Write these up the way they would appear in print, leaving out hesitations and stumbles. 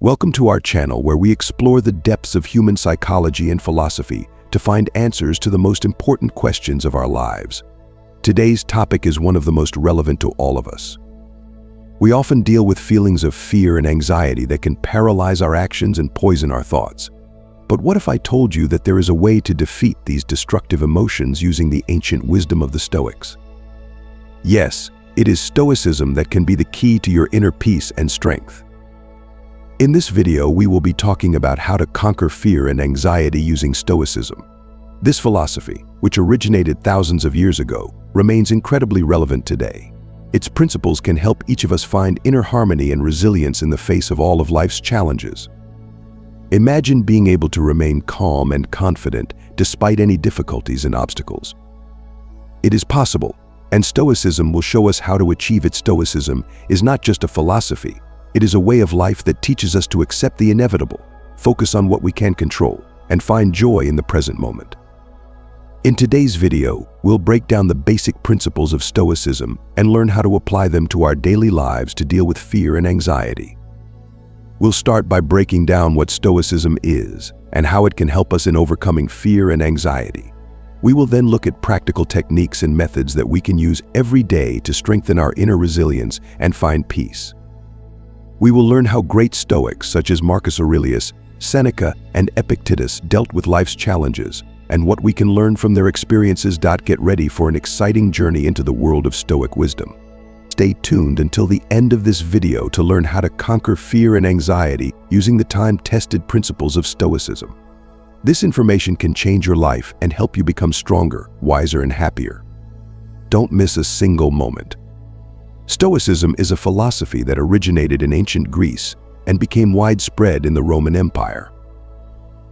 Welcome to our channel where we explore the depths of human psychology and philosophy to find answers to the most important questions of our lives. Today's topic is one of the most relevant to all of us. We often deal with feelings of fear and anxiety that can paralyze our actions and poison our thoughts. But what if I told you that there is a way to defeat these destructive emotions using the ancient wisdom of the Stoics? Yes, it is Stoicism that can be the key to your inner peace and strength. In this video, we will be talking about how to conquer fear and anxiety using Stoicism. This philosophy, which originated thousands of years ago, remains incredibly relevant today. Its principles can help each of us find inner harmony and resilience in the face of all of life's challenges. Imagine being able to remain calm and confident despite any difficulties and obstacles. It is possible, and Stoicism will show us how to achieve it. Stoicism is not just a philosophy. It is a way of life that teaches us to accept the inevitable, focus on what we can control, and find joy in the present moment. In today's video, we'll break down the basic principles of Stoicism and learn how to apply them to our daily lives to deal with fear and anxiety. We'll start by breaking down what Stoicism is and how it can help us in overcoming fear and anxiety. We will then look at practical techniques and methods that we can use every day to strengthen our inner resilience and find peace. We will learn how great Stoics such as Marcus Aurelius, Seneca, and Epictetus dealt with life's challenges and what we can learn from their experiences. Get ready for an exciting journey into the world of Stoic wisdom. Stay tuned until the end of this video to learn how to conquer fear and anxiety using the time-tested principles of Stoicism. This information can change your life and help you become stronger, wiser, and happier. Don't miss a single moment. Stoicism is a philosophy that originated in ancient Greece and became widespread in the Roman Empire.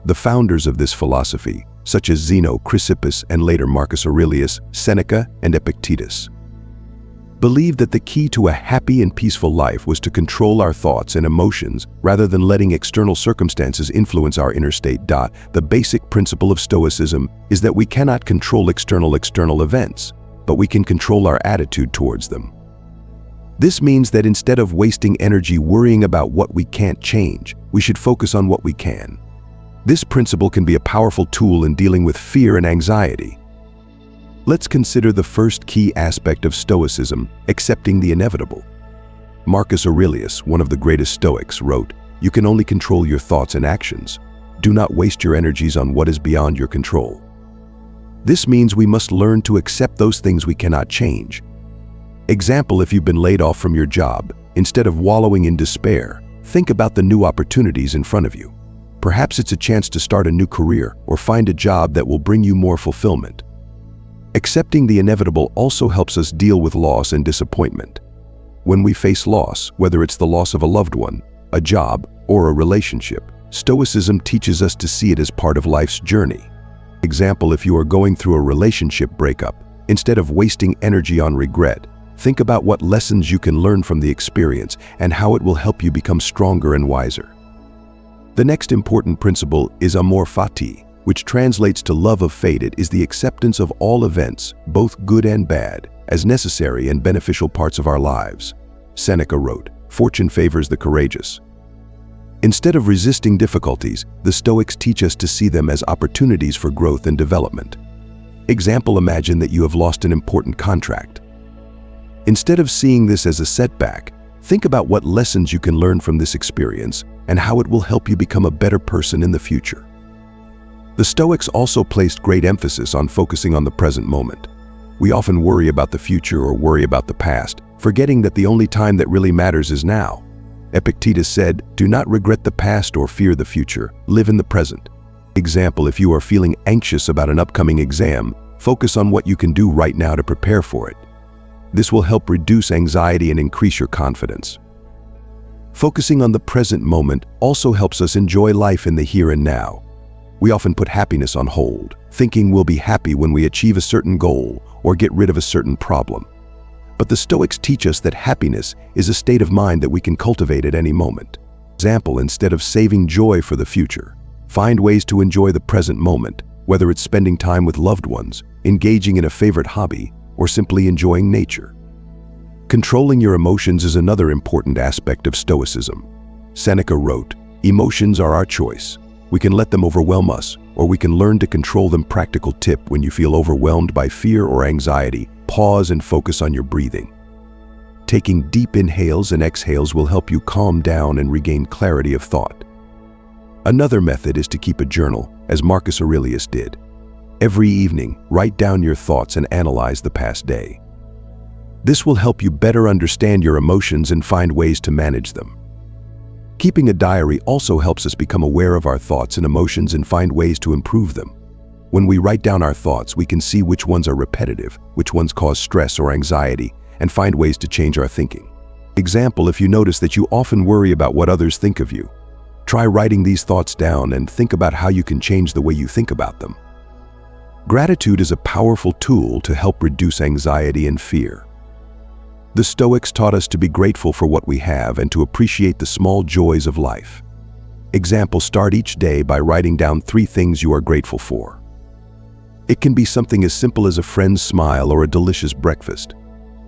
The founders of this philosophy, such as Zeno, Chrysippus, and later Marcus Aurelius, Seneca, and Epictetus, believed that the key to a happy and peaceful life was to control our thoughts and emotions rather than letting external circumstances influence our inner state. The basic principle of Stoicism is that we cannot control external events, but we can control our attitude towards them. This means that instead of wasting energy worrying about what we can't change, we should focus on what we can. This principle can be a powerful tool in dealing with fear and anxiety. Let's consider the first key aspect of Stoicism, accepting the inevitable. Marcus Aurelius, one of the greatest Stoics, wrote, "You can only control your thoughts and actions. Do not waste your energies on what is beyond your control." This means we must learn to accept those things we cannot change. Example, if you've been laid off from your job, instead of wallowing in despair, think about the new opportunities in front of you. Perhaps it's a chance to start a new career or find a job that will bring you more fulfillment. Accepting the inevitable also helps us deal with loss and disappointment. When we face loss, whether it's the loss of a loved one, a job, or a relationship, Stoicism teaches us to see it as part of life's journey. Example, if you are going through a relationship breakup, instead of wasting energy on regret, think about what lessons you can learn from the experience and how it will help you become stronger and wiser. The next important principle is amor fati, which translates to love of fate. It is the acceptance of all events, both good and bad, as necessary and beneficial parts of our lives. Seneca wrote, "Fortune favors the courageous." Instead of resisting difficulties, the Stoics teach us to see them as opportunities for growth and development. Example, imagine that you have lost an important contract. Instead of seeing this as a setback, think about what lessons you can learn from this experience and how it will help you become a better person in the future. The Stoics also placed great emphasis on focusing on the present moment. We often worry about the future or worry about the past, forgetting that the only time that really matters is now. Epictetus said, "Do not regret the past or fear the future, live in the present." Example, if you are feeling anxious about an upcoming exam, focus on what you can do right now to prepare for it. This will help reduce anxiety and increase your confidence. Focusing on the present moment also helps us enjoy life in the here and now. We often put happiness on hold, thinking we'll be happy when we achieve a certain goal or get rid of a certain problem. But the Stoics teach us that happiness is a state of mind that we can cultivate at any moment. Example, instead of saving joy for the future, find ways to enjoy the present moment, whether it's spending time with loved ones, engaging in a favorite hobby, or simply enjoying nature. Controlling your emotions is another important aspect of Stoicism. Seneca wrote, "Emotions are our choice. We can let them overwhelm us, or we can learn to control them." Practical tip: when you feel overwhelmed by fear or anxiety, pause and focus on your breathing. Taking deep inhales and exhales will help you calm down and regain clarity of thought. Another method is to keep a journal, as Marcus Aurelius did. Every evening, write down your thoughts and analyze the past day. This will help you better understand your emotions and find ways to manage them. Keeping a diary also helps us become aware of our thoughts and emotions and find ways to improve them. When we write down our thoughts, we can see which ones are repetitive, which ones cause stress or anxiety, and find ways to change our thinking. Example: if you notice that you often worry about what others think of you, try writing these thoughts down and think about how you can change the way you think about them. Gratitude is a powerful tool to help reduce anxiety and fear. The Stoics taught us to be grateful for what we have and to appreciate the small joys of life. Example: start each day by writing down 3 things you are grateful for. It can be something as simple as a friend's smile or a delicious breakfast.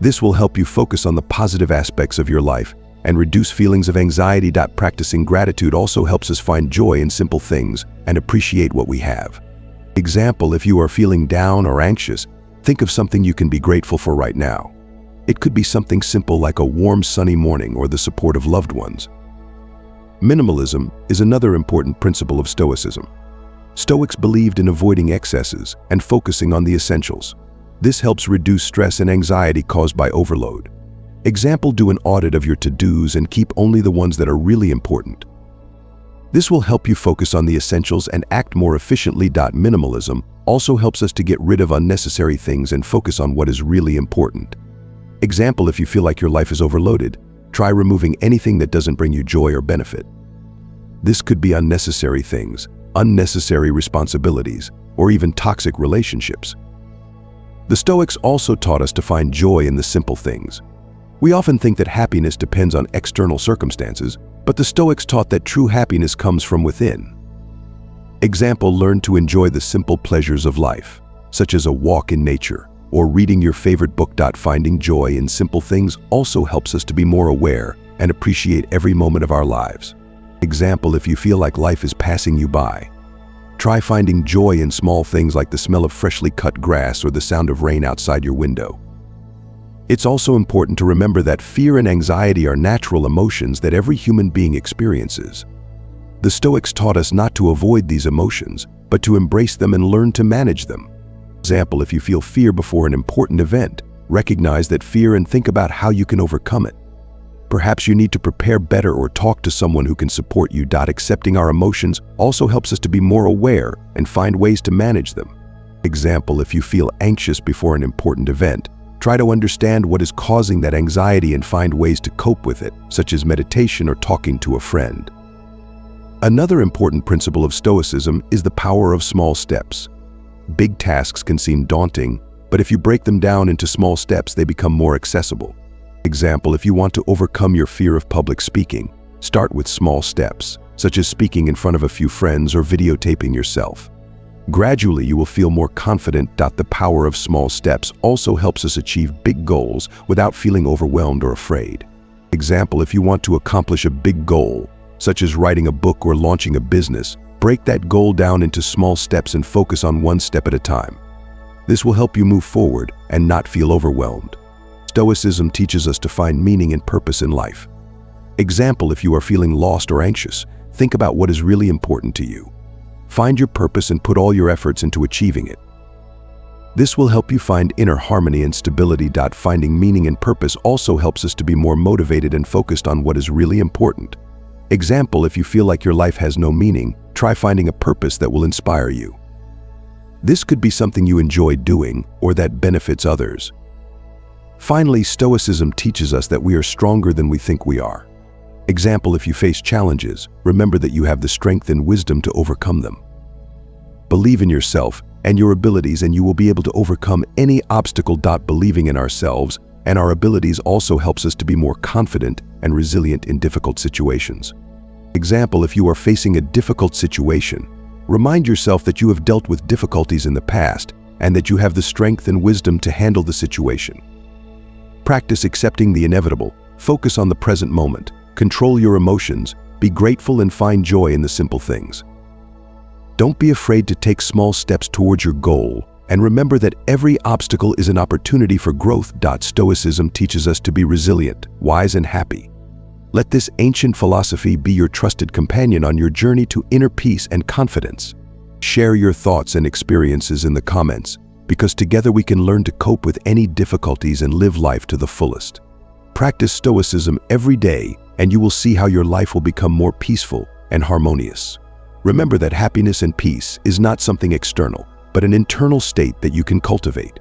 This will help you focus on the positive aspects of your life and reduce feelings of anxiety. Practicing gratitude also helps us find joy in simple things and appreciate what we have. Example: if you are feeling down or anxious, think of something you can be grateful for right now. It could be something simple like a warm sunny morning or the support of loved ones. Minimalism is another important principle of Stoicism. Stoics believed in avoiding excesses and focusing on the essentials. This helps reduce stress and anxiety caused by overload. Example: do an audit of your to-dos and keep only the ones that are really important. This will help you focus on the essentials and act more efficiently. Minimalism also helps us to get rid of unnecessary things and focus on what is really important. Example: if you feel like your life is overloaded, try removing anything that doesn't bring you joy or benefit. This could be unnecessary things, unnecessary responsibilities, or even toxic relationships. The Stoics also taught us to find joy in the simple things. We often think that happiness depends on external circumstances, but the Stoics taught that true happiness comes from within. Example: learn to enjoy the simple pleasures of life, such as a walk in nature or reading your favorite book. Finding joy in simple things also helps us to be more aware and appreciate every moment of our lives. Example: if you feel like life is passing you by, try finding joy in small things like the smell of freshly cut grass or the sound of rain outside your window. It's also important to remember that fear and anxiety are natural emotions that every human being experiences. The Stoics taught us not to avoid these emotions, but to embrace them and learn to manage them. Example: if you feel fear before an important event, recognize that fear and think about how you can overcome it. Perhaps you need to prepare better or talk to someone who can support you. Accepting our emotions also helps us to be more aware and find ways to manage them. Example: if you feel anxious before an important event, try to understand what is causing that anxiety and find ways to cope with it, such as meditation or talking to a friend. Another important principle of Stoicism is the power of small steps. Big tasks can seem daunting, but if you break them down into small steps, they become more accessible. Example: if you want to overcome your fear of public speaking, start with small steps, such as speaking in front of a few friends or videotaping yourself. Gradually, you will feel more confident. The power of small steps also helps us achieve big goals without feeling overwhelmed or afraid. Example: if you want to accomplish a big goal, such as writing a book or launching a business, break that goal down into small steps and focus on one step at a time. This will help you move forward and not feel overwhelmed. Stoicism teaches us to find meaning and purpose in life. Example: if you are feeling lost or anxious, think about what is really important to you. Find your purpose and put all your efforts into achieving it. This will help you find inner harmony and stability. Finding meaning and purpose also helps us to be more motivated and focused on what is really important. Example: if you feel like your life has no meaning, try finding a purpose that will inspire you. This could be something you enjoy doing or that benefits others. Finally, Stoicism teaches us that we are stronger than we think we are. Example: if you face challenges, remember that you have the strength and wisdom to overcome them. Believe in yourself and your abilities and you will be able to overcome any obstacle. Believing in ourselves and our abilities also helps us to be more confident and resilient in difficult situations. Example: if you are facing a difficult situation, remind yourself that you have dealt with difficulties in the past and that you have the strength and wisdom to handle the situation. Practice accepting the inevitable, focus on the present moment, control your emotions, Be grateful and find joy in the simple things. Don't be afraid to take small steps towards your goal, and remember that every obstacle is an opportunity for growth. Stoicism teaches us to be resilient, wise, and happy. Let this ancient philosophy be your trusted companion on your journey to inner peace and confidence. Share your thoughts and experiences in the comments, because together we can learn to cope with any difficulties and live life to the fullest. Practice Stoicism every day, and you will see how your life will become more peaceful and harmonious. Remember that happiness and peace is not something external, but an internal state that you can cultivate.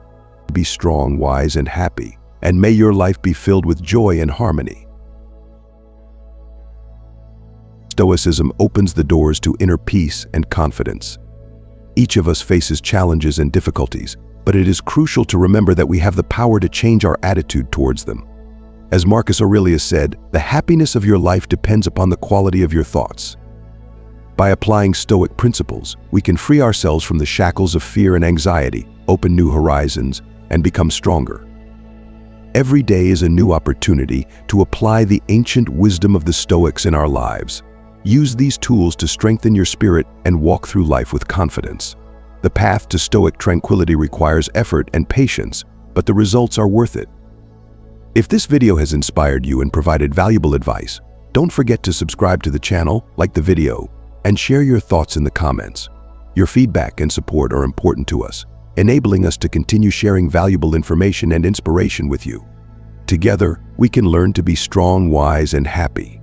Be strong, wise, and happy, and may your life be filled with joy and harmony. Stoicism opens the doors to inner peace and confidence. Each of us faces challenges and difficulties, but it is crucial to remember that we have the power to change our attitude towards them. As Marcus Aurelius said, the happiness of your life depends upon the quality of your thoughts. By applying Stoic principles, we can free ourselves from the shackles of fear and anxiety, open new horizons, and become stronger. Every day is a new opportunity to apply the ancient wisdom of the Stoics in our lives. Use these tools to strengthen your spirit and walk through life with confidence. The path to Stoic tranquility requires effort and patience, but the results are worth it. If this video has inspired you and provided valuable advice, don't forget to subscribe to the channel, like the video, and share your thoughts in the comments. Your feedback and support are important to us, enabling us to continue sharing valuable information and inspiration with you. Together, we can learn to be strong, wise, and happy.